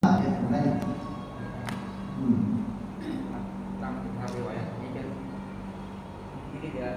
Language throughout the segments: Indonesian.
ya sebenarnya. Ini dia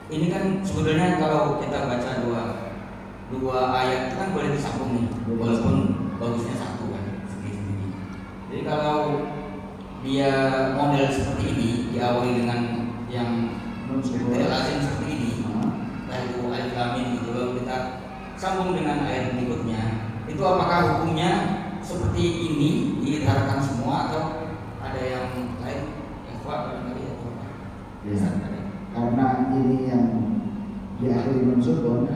ini kan sebenarnya kalau kita baca dua ayat itu kan boleh disambung nih, walaupun bagusnya satu kan sedikit. Jadi kalau dia model seperti ini diawali dengan yang tidak lazim seperti ini, lalu alif lam mim gitu, lalu kita sambung dengan ayat berikutnya, itu apakah hukumnya seperti ini diidharkan semua atau ada yang lain? Barangkali atau karena ini yang di akhir mansub nun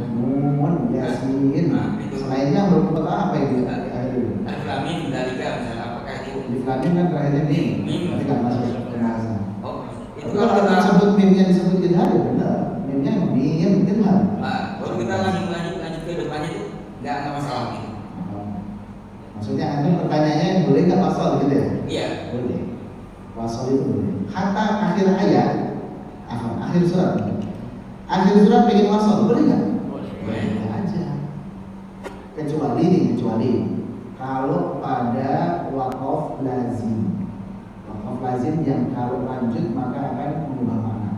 yasin, selainnya huruf apa itu di akhir? Alif lam mim dalika misalnya, apakah itu? Alif lam mim kan terakhirnya mim, tapi nggak masuk pembahasan. Oh, itu kalau kita sebut mimnya disebut idhar ya benar, mimnya mim idhar. Baru kita lanjut ke depannya itu nggak masalah gitu. Maksudnya antum pertanyaannya boleh nggak wasal gitu ya? Iya. Boleh. Wasal itu boleh. Hatta akhir ayat, akhir surat. Akhir surat pengen wasal boleh nggak? Boleh aja. Kecuali kalau pada waqaf lazim. Waqaf lazim yang kalau lanjut maka akan mengubah makna.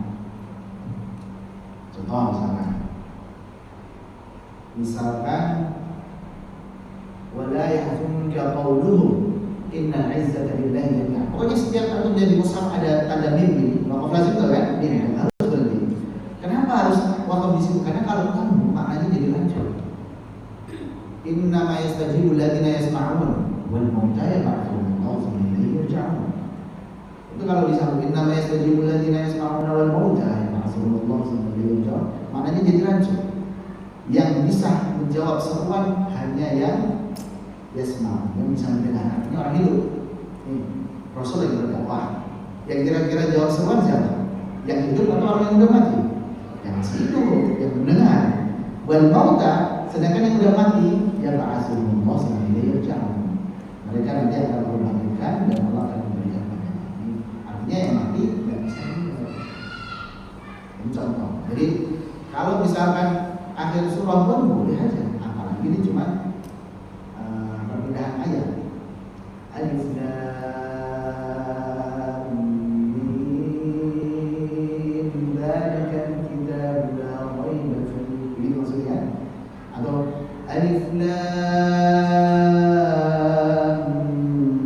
Contoh misalkan wala yahzunka qawluhum innal 'izzata lillahi jami'an. Pokoknya setiap antum di mushaf ada tanda mim ini, waqaf lazim itu kan? Mim harus berhenti. Kenapa harus waqaf di situ? Karena kalau kamu maknanya jadi lanjut. Inna ma yastajibu alladziina yasma'un wal mauta yab'atsuhum Allahu tsumma ilayhi yurja'un. Itu kalau disambung inna ma yastajibu alladziina yasma'un wal mauta yab'atsuhum Allahu tsumma ilayhi yurja'un, maknanya jadi lanjut. Yang bisa menjawab seruan hanya yang yasma, yang bisa mendengar. Ini orang hidup. Rasul lagi berdakwah. Yang kira-kira jawab seruan siapa? Yang hidup atau orang yang udah mati? Yang masih hidup, yang mendengar. Wal mauta, sedangkan yang udah mati, ya ba'athullah sampai yurja'un. Mereka nanti akan berbangkitkan dan Allah akan memberikan mereka. Artinya yang mati tidak bisa mendengar. Ini contoh. Jadi kalau misalkan akhir surah pun boleh aja, apalagi ini cuma perpindahan ayat. Alif lam mim dzalikal kitabu la raiba fihi, ini maksudnya. Atau alif lam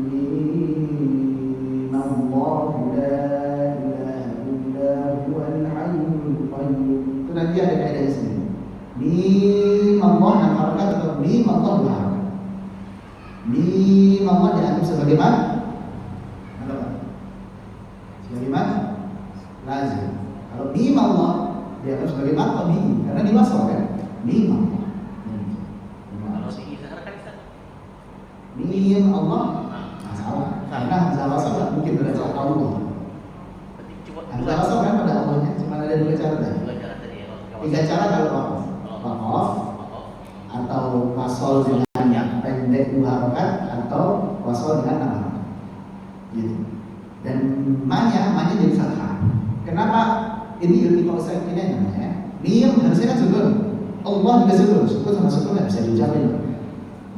mim Allahu la ilaha illa huwal hayyul qayyum. Itu nanti ada kaidahnya sendiri. Mim Allah dan harakat atau mim Allah berharakat. Mim Allah dianggap sebagai mana? Sebagai mana? Lazim. Kalau mim Allah dianggap sebagai mana? Mim, karena diwasal kan? Mim Allah. Mim Allah masalah. Karena hamzah wasal nggak mungkin berdasar Allah. Hamzah wasal kan pada Allahnya cuma ada dua cara tadi. Tiga cara kalau waqaf atau wasol dengan pendek dua harakat atau wasol dengan enam harakat. Gitu. Dan manya jadi fathah. Kenapa ini ilmu konsep ini namanya? Mim harusnya kan sukun. Allah juga sukun sama sukun nggak bisa diucapin.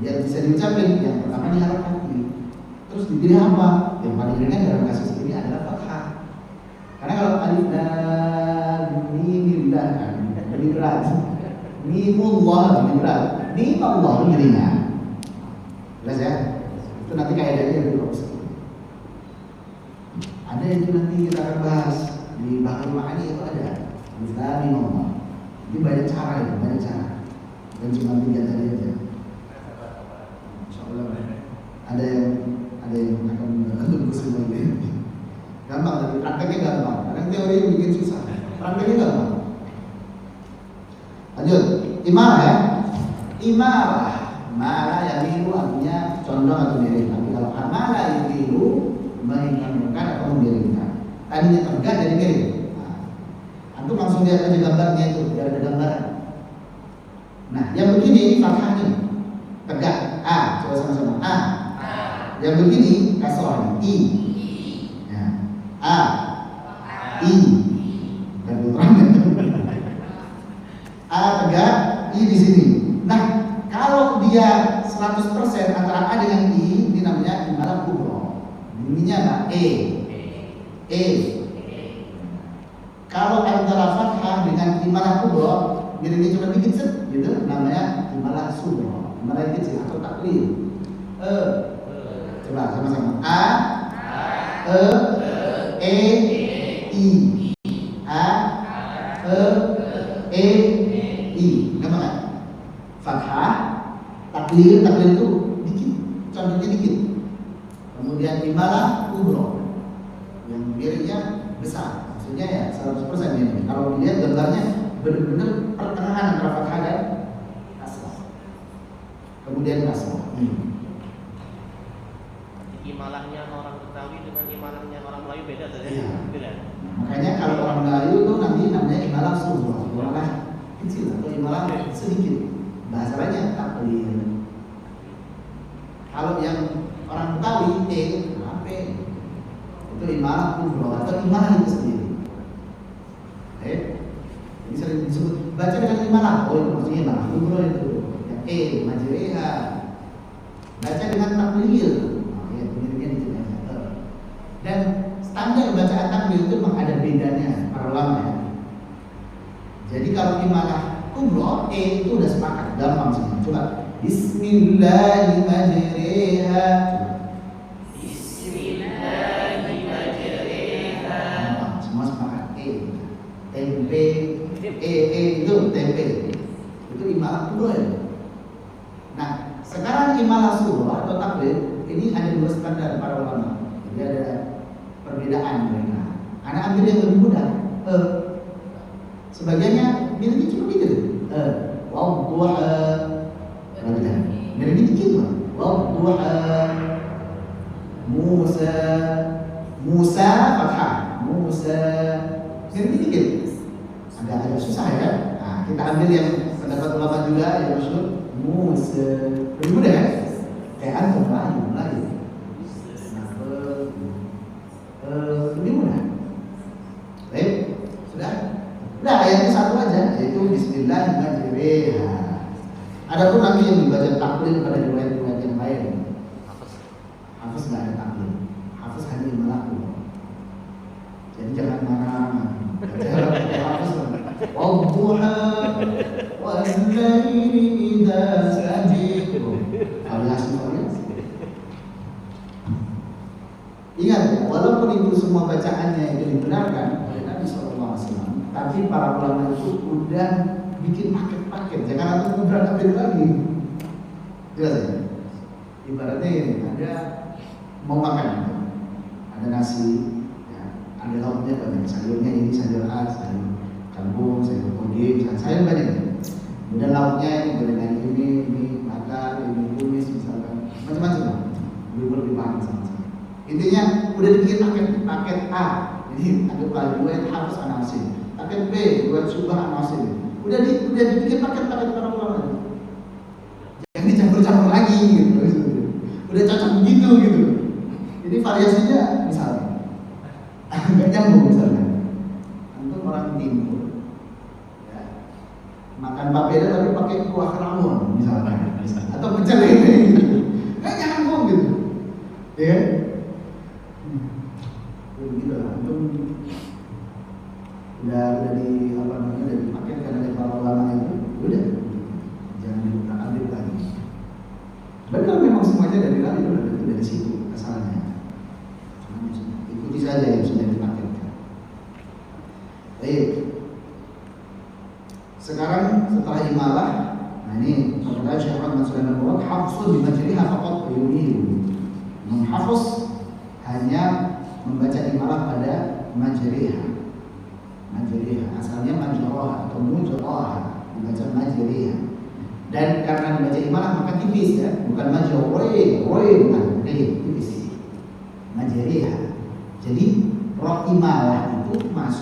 Biar bisa diucapin yang pertama diharapkan. Terus dipilih apa? Yang paling ringan dalam kasus ini adalah fathah. Karena kalau alif lam mim kan lebih berat. Mimullah lebih berat. Mim Allah lebih ringan. Jelas ya? Itu nanti kaidahnya dulu. Ada yang itu nanti kita akan bahas di Bahrul Ma'ani itu ada. Alif lam mim Allah. Ini banyak cara itu, banyak cara. Dan cuma 3 tadi aja. Insyaallah ada yang akan menunggu semua ini. Gampang, tapi prakteknya gampang. Kadang teori bikin susah. Prakteknya gampang. Lanjut, imarah ya. Imarah, mala yang itu artinya condong atau mirip. Tapi kalau fathah mala yutilu menginginkan atau memiringkan. Tadinya tegak jadi miring. Nah, antum langsung lihat aja gambarnya itu, biar ada gambaran. Nah, yang begini ini fathah nih, tegak. A, coba sama-sama. A. Yang begini kasroh I. Nah, A. I. Dan A tegak, I di sini. Nah, kalau dia 100% antara A dengan I, ini namanya imalah kubro. Bunyinya apa? E. Kalau antara fathah dengan imalah kubro, miringnya cuma dikit set, gitu, namanya imalah subro. Imalah kecil atau taklil. Coba sama-sama. A, E, I. A, E, I. Gampang kan? Fathah, taklil itu dikit, contohnya dikit. Kemudian imalah kubro, yang miringnya besar, maksudnya ya 100% ini. Kalau dilihat gambarnya benar-benar pertengahan antara fathah dan kasrah. Kemudian kasrah. Imalahnya orang Betawi dengan imalahnya orang Melayu beda saja. Iya. Beda. Makanya kalau orang Melayu itu nanti namanya imalah subro, imalah kecil atau imalah sedikit. Bahasa lainnya taklil. Kalau yang orang Betawi apa? Itu imalah kubro atau imalah itu sendiri. Ini sering disebut baca dengan imalah. Oh itu maksudnya imalah kubro itu. Yang majreha. Baca dengan taklil. Oh ya pengirimnya dikit aja. Dan standar bacaan taklil itu memang ada bedanya para ulama ya. Jadi kalau imalah kubro itu udah sepakat, gampang semua. Coba Bismillahirrahmanirrahim. Gampang, semua sepakat. Tempe, itu tempe. Itu imalah kubro ya. Nah, sekarang imalah subro atau taklil ini ada dua standar para ulama. Jadi ada perbedaan mereka. Anak ambil yang lebih mudah. Sebagiannya miringnya cuma dikit. Wadduha. Miringnya dikit lah. Wadduha. Musa fathah. Musa. Miringnya dikit. Agak susah ya. Nah, kita ambil yang pendapat ulama juga yang masyhur Musa. Lebih mudah kan? Kayak antum Melayu. Lebih mudah. Baik, sudah. Nah, ayatnya satu aja, yaitu Bismillahirrahmanirrahim. Adapun nanti yang dibaca taklil pada riwayat-riwayat yang lain. Hafiz nggak ada taklil. Hafiz hanya imalah. Jadi jangan marah. Hafiz. Wadduha wal-laili idza sajid. Ingat ya, walaupun itu semua bacaannya itu dibenarkan oleh Nabi SAW, tapi para ulama itu udah bikin paket-paket. Jangan aku berangkat lagi. Jelas ya? Ibaratnya ini, ada mau makan, ada nasi, ya, ada lauknya banyak, sayurnya ini sayur A, sayur kangkung, sayur toge, sayur banyak. Kemudian lauknya ini gorengan ini bakar, ini tumis misalkan, macam-macam. Lebih paham sama-sama. Intinya udah dibikin paket A. Jadi ada dua yang harus anasin. Paket B, dua subah anasin. Udah dibikin paket-paket para ulama. Jangan dicampur-campur lagi gitu. Udah cocok begitu gitu. Jadi variasinya misalnya nggak nyambung misalnya. Untuk orang timur ya, makan papeda tapi pakai kuah rawon misalnya. Atau pecel lele gitu. Nggak nyambung gitu. Ya kan? Begitu lah, udah di apa namanya, udah dipaketkan oleh para ulama itu, udah jangan diutak-atik lagi. Benar memang semuanya dari Nabi itu dari situ asalnya. Ikuti saja yang sudah dipaketkan. Baik. Sekarang setelah imalah, nah ini perkataan Syekh Muhammad Sulaiman Murad, hafsul bimajriha faqat yumilu. Menghafuz hanya membaca imalah pada majriha. Asalnya majroha atau mujroha, dibaca majriha. Dan karena dibaca imalah maka tipis ya, bukan majroha, bukan, tipis.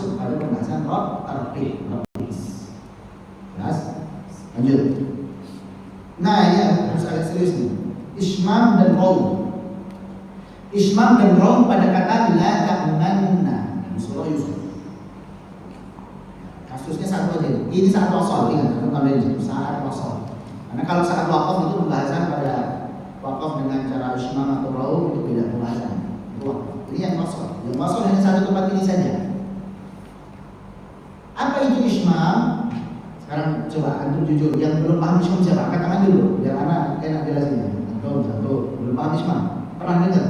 masuk pada pembahasan tarqiq. Jelas? Lanjut. Nah, ini harus agak serius nih. Ismam dan raum. Ismam dan raum pada kata la ta'manna di surah Yusuf. Kasusnya satu aja. Ini saat wasal, ingat teman-teman, saat wasal. Karena kalau saat wakaf itu pembahasan pada wakaf dengan cara ismam atau raum itu beda pembahasan. Itu wakaf. Ini yang wasal. Yang wasal hanya satu tempat ini saja. Apa itu ismam? Sekarang coba antum jujur, yang belum paham ismam siapa? Angkat tangan dulu, biar anak enak jelasinnya. Satu, belum paham ismam? Pernah dengar?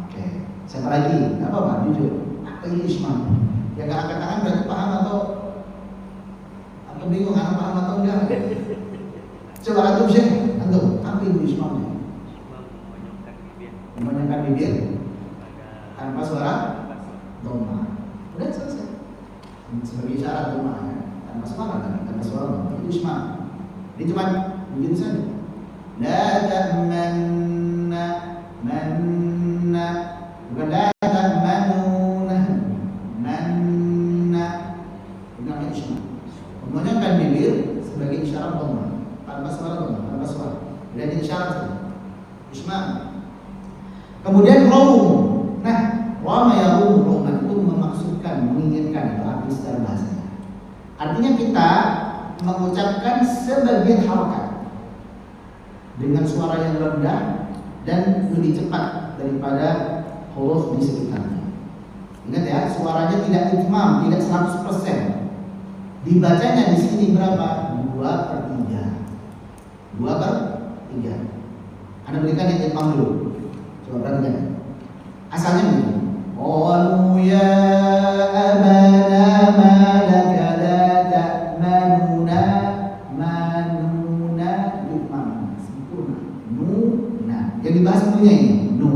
Oke. Siapa lagi? Gak apa-apa, jujur. Apa itu ismam? Yang gak angkat tangan berarti paham atau bingung, anak paham atau enggak? Coba antum sih, antum, apa itu ismamnya? Membanyakkan bibir tanpa suara doma. Udah selesai. Sebagai isyarat doma ya. Tanpa suara kan, tanpa suara doma. Itu ismam. Ini cuma begitu saja. La ta'manna manna, bukan la ta'manuna manna. Itu namanya ismam. Membanyakkan bibir sebagai isyarat doma. Tanpa suara doma, tanpa suara. Dan isyarat saja. Ismam. Kemudian raum. Nah, rama ya raum itu memaksudkan, menginginkan itu arti secara bahasa. Artinya kita mengucapkan sebagian harakat dengan suara yang rendah dan lebih cepat daripada huruf di sekitarnya. Ingat ya, suaranya tidak itmam, tidak 100%. Dibacanya di sini berapa? 2/3. 2/3. Anda berikan yang itmam dulu. Coba perhatikan. Asalnya begini. Qalu ya abana ma laka la ta'manuna manuna itmam. Sempurna. Nuna. Yang dibahas nunya ini. Nu.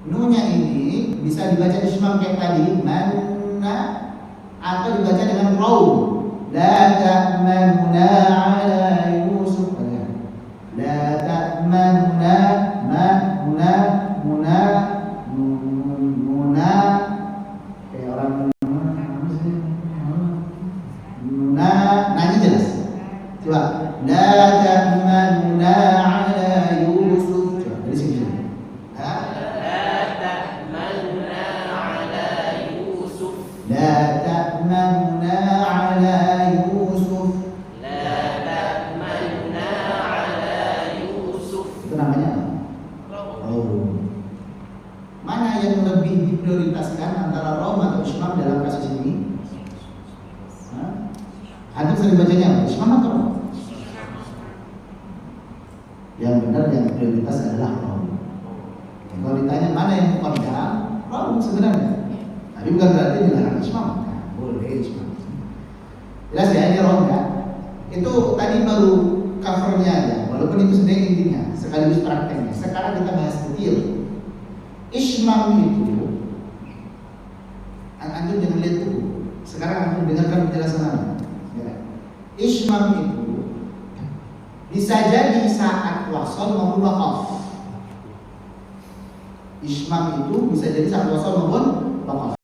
Nunya ini bisa dibaca ismam kayak tadi, manna, atau dibaca dengan raum. La ta'manuna ala Yusuf. La ta'manuna muna kayak orang muna nanya jelas. Coba la ta'manuna ala Yusuf. Coba dari sini. La ta'manuna ala Yusuf. La ta'manuna ala Yusuf. La ta'manuna ala Yusuf. Itu namanya mana yang lebih diprioritaskan antara raum atau ismam dalam kasus ini? Antum sering bacanya ismam atau raum? Yang benar yang prioritas adalah raum. Kalau ditanya mana yang muqaddam, raum sebenarnya. Tapi bukan berarti dilarang ismam. Boleh ismam. Jelas ya, ini raum ya. Itu tadi baru covernya aja, walaupun itu sebenarnya intinya, sekaligus prakteknya. Sekarang kita bahas detail. Ismam itu, antum jangan lihat dulu. Sekarang antum dengarkan penjelasan ya. Ismam itu bisa jadi saat wasal maupun wakaf. Ismam itu bisa jadi saat wasal maupun wakaf.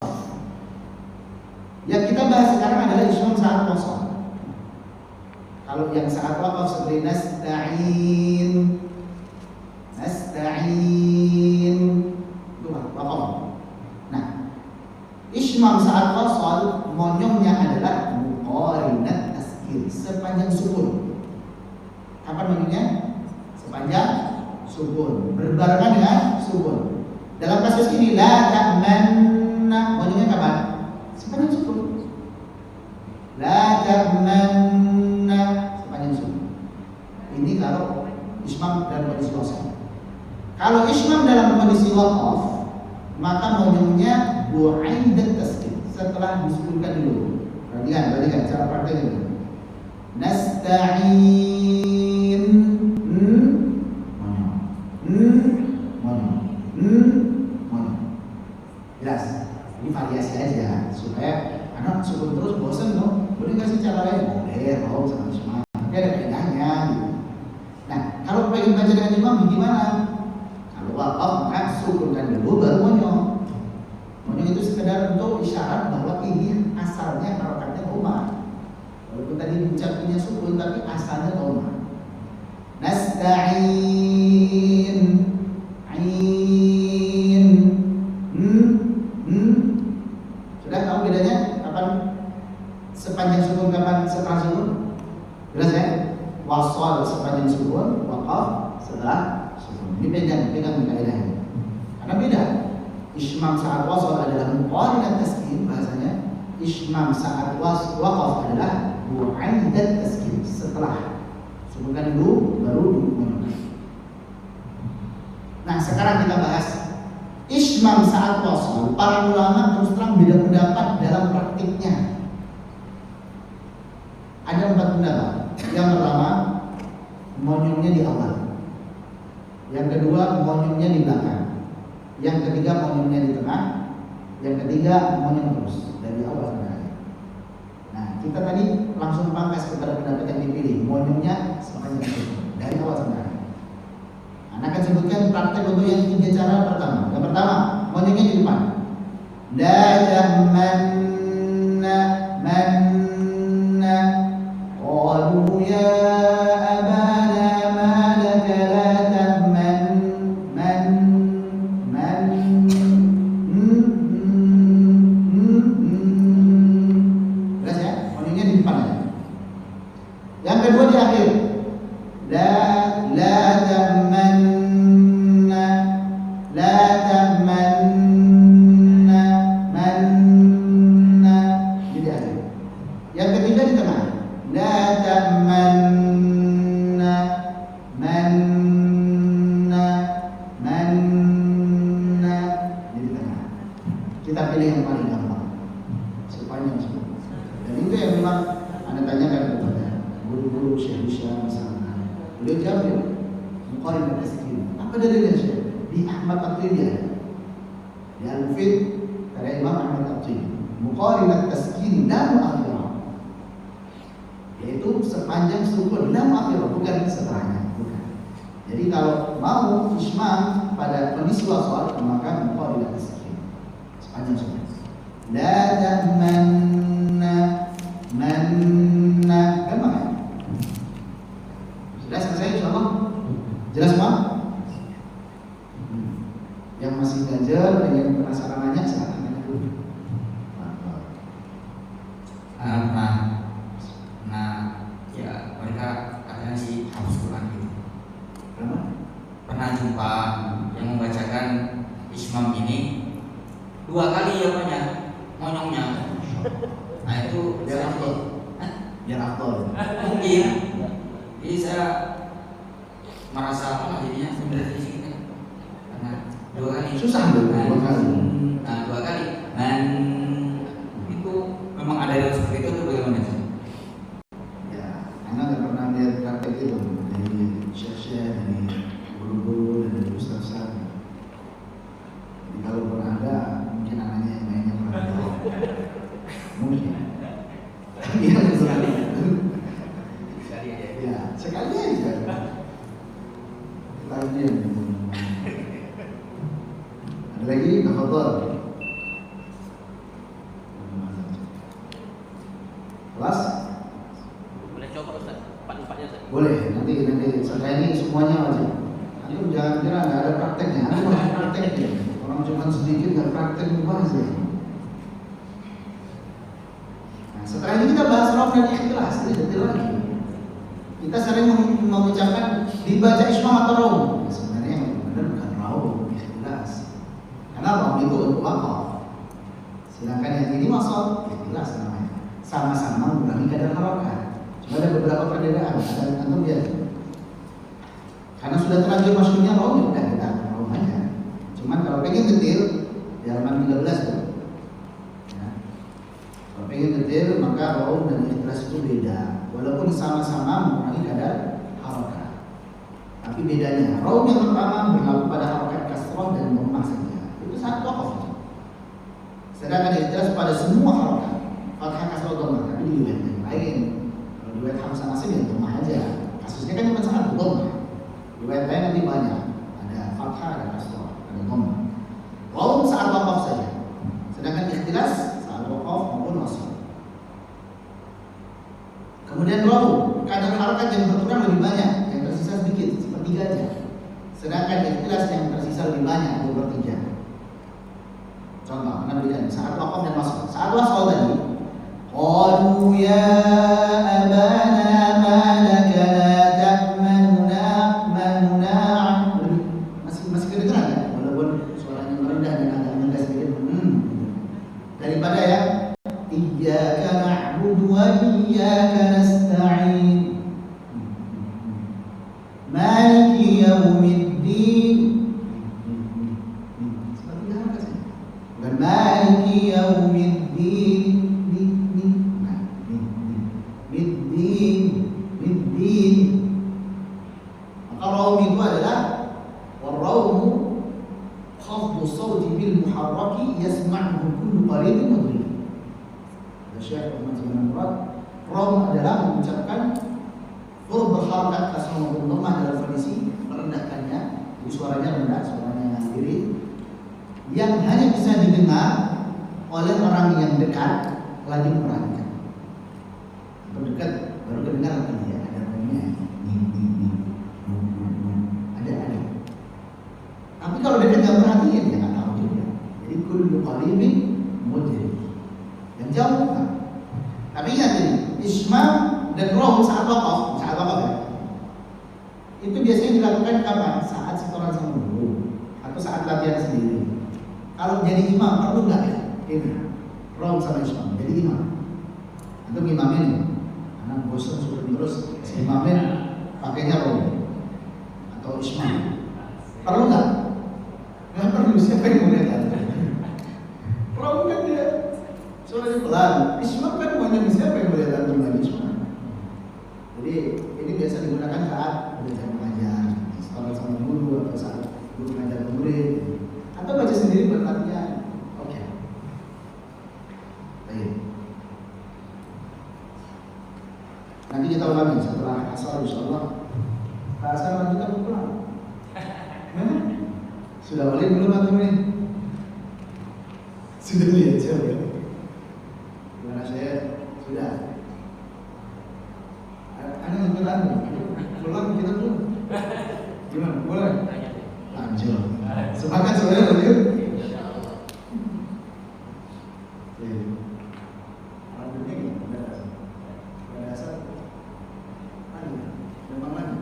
Yang kita bahas sekarang adalah ismam saat wasal. Kalau yang saat wakaf seperti nasta'in, itu wakaf. Nah, ismam saat wasal monyongnya adalah muqarinat taskir, sepanjang sukun. Apa namanya? Sepanjang sukun, berbarengan dengan sukun. Dalam kasus ini la ta'manna, monyongnya kapan? Sepanjang sukun. La ta'manna, sepanjang sukun. Ini kalau ismam dalam kondisi wasal. Kalau ismam dalam kondisi wakaf, maka monyongnya bu'aidat tasdid, setelah disukunkan dulu. Perhatikan cara prakteknya. Nasta'in, monyong. Jelas. Ini variasi aja supaya anak sukun terus bosan dong. Boleh kasih cara lain? Boleh, raum sama ismam. Tapi ada kaidahnya gitu. Nah, kalau pengen baca dengan imam gimana? Kalau wakaf maka sukunkan dulu baru monyong. Monyong itu sekedar bentuk isyarat bahwa ini asalnya harokatnya dhamma. Walaupun tadi ucapinnya sukun tapi asalnya dhamma. Nasta'in, ain, Sudah tahu bedanya kapan sepanjang sukun, kapan setelah sukun? Jelas ya? Wasal sepanjang sukun, waqaf setelah sukun. Ini pegang kaidahnya. Karena beda. Ismam saat wasal adalah muqarinat taskin bahasanya. Ismam saat waqaf adalah mu'andat taskin, setelah sebutkan dulu baru diumumkan. Nah, sekarang kita bahas ismam saat wasal. Para ulama terus terang beda pendapat dalam praktiknya. Ada 4 pendapat. Yang pertama, monyongnya di awal. Yang kedua, monyongnya di belakang. Yang ketiga, monyongnya di tengah. Yang ketiga, monyong terus dari awal sampai akhir. Nah, kita tadi langsung pangkas kepada pendapat yang dipilih, monyongnya sepanjang itu dari awal sampai akhir. Anak akan sebutkan praktek untuk yang 3 cara pertama. Yang pertama, monyongnya di depan. Dajah manna qalu ya abana ma laka la tahman Jelas ya? Monyongnya di depan aja. Yang kedua di akhir. La tahmanna manna di akhir. Yang ketiga di tengah. La tahmanna manna di tengah. Kita pilih yang paling gampang sepanjang semua. Dan itu yang memang Anda tanyakan kepada guru-guru syekh-syekh misalnya. Beliau jawab ya, muqarinat taskin. Apa dalilnya Syekh? Di Ahmad At-Tayyib. Di Al-Mufid karya Imam Ahmad At-Tayyib. Muqarinat taskin la mu'akhirah. Yaitu sepanjang sukun la mu'akhirah, bukan setelahnya, bukan. Jadi kalau mau ismam pada kondisi wasal maka muqarinat taskin sepanjang sukun. La tahmanna gampang ya? Sudah selesai insyaallah? Jelas semua? Yang masih ganjel dan yang penasaran nanya silakan nanya dulu. Ya mereka katanya sih hafal Quran gitu. Kenapa? Pernah jumpa yang membacakan ismam ini 2 kali ya banyak monyongnya. Nah itu Biar afdol. Biar afdol. mungkin. Jadi saya merasa apa jadinya sebenarnya sih kan. Karena 2 kali. Susah dong 2 kali. Nah 2 kali. Dan itu memang ada yang seperti itu atau bagaimana sih? Ya, Anda nggak pernah lihat praktek itu dari syekh-syekh, dari guru-guru, dan dari ustaz-ustaz. Jadi kalau pernah ada, mungkin anaknya yang lainnya pernah ada. Mungkin. Iya, sekali. Sekali aja. Ya, sekali aja. Lagi yang ada lagi, tafadhol. Kelas? Boleh coba Ustaz, 4-4-nya Ustaz. Boleh, nanti setelah ini semuanya wajib. Antum jangan kira nggak ada prakteknya, antum wajib prakteknya. Orang cuma sedikit nggak praktek bahas ya. Nah, setelah ini kita bahas rauf dan ikhlas, ini detail lagi. Kita sering mengucapkan dibaca ismam atau rauf. Ya, sebenarnya yang benar bukan rauf, ikhlas. Karena rauf itu untuk waqaf. Sedangkan yang ini wasal, ikhlas namanya. Sama-sama mengurangi kadar harokat. Cuma ada beberapa perbedaan. Ada antum lihat. Karena sudah terlanjur maksudnya rauf, ya udah kita rauf aja. Cuman kalau pengen detail, di halaman 13 tuh. Ya. Kalau pengen detail, maka rauf dan ikhlas itu beda. Walaupun sama-sama mengurangi kadar harokat. Tapi bedanya, rauf yang pertama berlaku pada harokat kasroh dan dhammah saja. Itu satu waqaf. Sedangkan ikhlas pada semua harokat. Fathah kasroh dhammah, tapi di riwayat yang lain. Kalau di riwayat Hamzah Nasib ya dhammah aja. Kasusnya kan cuma satu dhammah. Riwayat lain nanti banyak. Ada fathah, ada kasroh, ada dhammah. Rauf saat waqaf saja. Sedangkan ikhlas Sedangkan ikhlas yang tersisa lebih banyak 2/3. Contoh, mana berikan saat wakaf dan wasol. Saat wasol tadi, qalu ya abana ma laka la ta'manuna masih kedengeran kan? Walaupun suaranya merendah dan agak rendah sedikit. Daripada ya iyyaka na'budu wa iyyaka nasta'in. Maliki yaumiddin. Seperti apa sih? Dan maliki yaumiddin. Middin. Maka raum itu adalah warraumu khafdu sawti bil muharraki yasma'uhu kullu qaribin mudrik. Syekh Muhammad bin Murad, raum adalah mengucapkan huruf berharakat kasar maupun lemah dalam kondisi merendahkannya, jadi suaranya rendah, suaranya diri, yang hanya bisa didengar oleh orang yang dekat lagi memperhatikan. Berdekat baru kedengar dia ada raumnya, ada. Tapi kalau dekat nggak perhatiin ya nggak tahu juga. Jadi kullu qaribin mudrik. Yang jauh bukan. Tapi ingat ini, isma dan raum saat wakaf ya. Itu biasanya dilakukan kapan? Saat setoran sama guru atau saat latihan sendiri. Kalau jadi imam perlu nggak ya? Ini raum sama isma. Jadi imam. Atau imamin. Anak bosan suruh terus si imamin pakainya raum atau isma. Perlu nggak? Nggak perlu. Siapa yang mau lihat? Raum kan dia suaranya pelan. Isma kan maunya siapa yang mau lihat antum lagi isma? Jadi ini biasa digunakan saat belajar mengajar, sekolah sama guru atau saat guru mengajar murid, atau baca sendiri buat latihan. Oke. Baik. Nanti kita ulangi setelah asar insyaallah. Asar nanti kita pulang. Sudah boleh belum antum ini? Sudah lihat coba. Gimana saya? Sudah. Ada ikutan pulang kita tuh gimana boleh lanjut sepakat saudara lanjut lanjutnya gimana ada asal memang lagi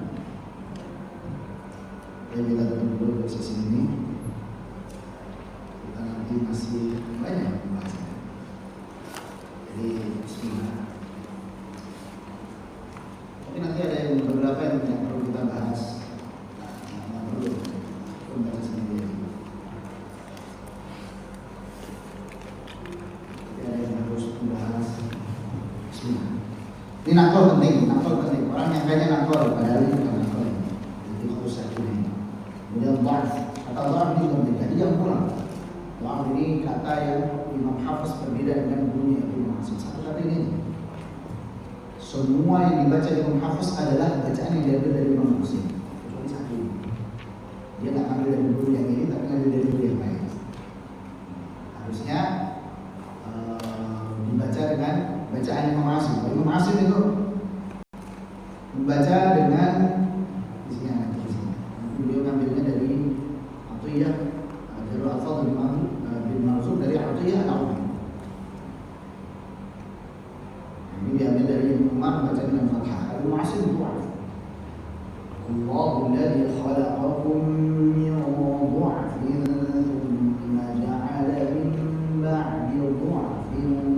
kita tutup dulu sesi ini kita nanti masih banyak pembahasan jadi bismillah. Tapi nanti ada yang beberapa yang perlu kita bahas, yang perlu pembahasan sendiri. Tapi ada yang harus membahas. Ini nakol penting. Orang yang kayaknya nakol, padahal ini bukan nakol. Jadi harus ini. Kemudian dha'af, kata dha'af ini berbeda. Jadi jangan pulang. Dha'af ini kata yang Imam Hafiz berbeda dengan bunyi Ibnu Mas'ud. Satu kata ini. Semua yang dibaca di Imam Hafiz adalah bacaan yang diambil dari Imam Muslim. Kecuali satu. Dia nggak ambil dari guru yang ini, tapi ambil dari guru yang lain. Harusnya dibaca dengan bacaan Imam Muslim. Imam Muslim itu membaca dengan di sini. Beliau ngambilnya dari Atiyah, dari Al-Fadl bin Mansur dari Atiyah al-Awfi. Ini diambil dari Umar baca dengan fathah. Al-Mu'asim du'af. Allahu alladhi khalaqakum min du'afin thumma ja'ala min ba'di du'afin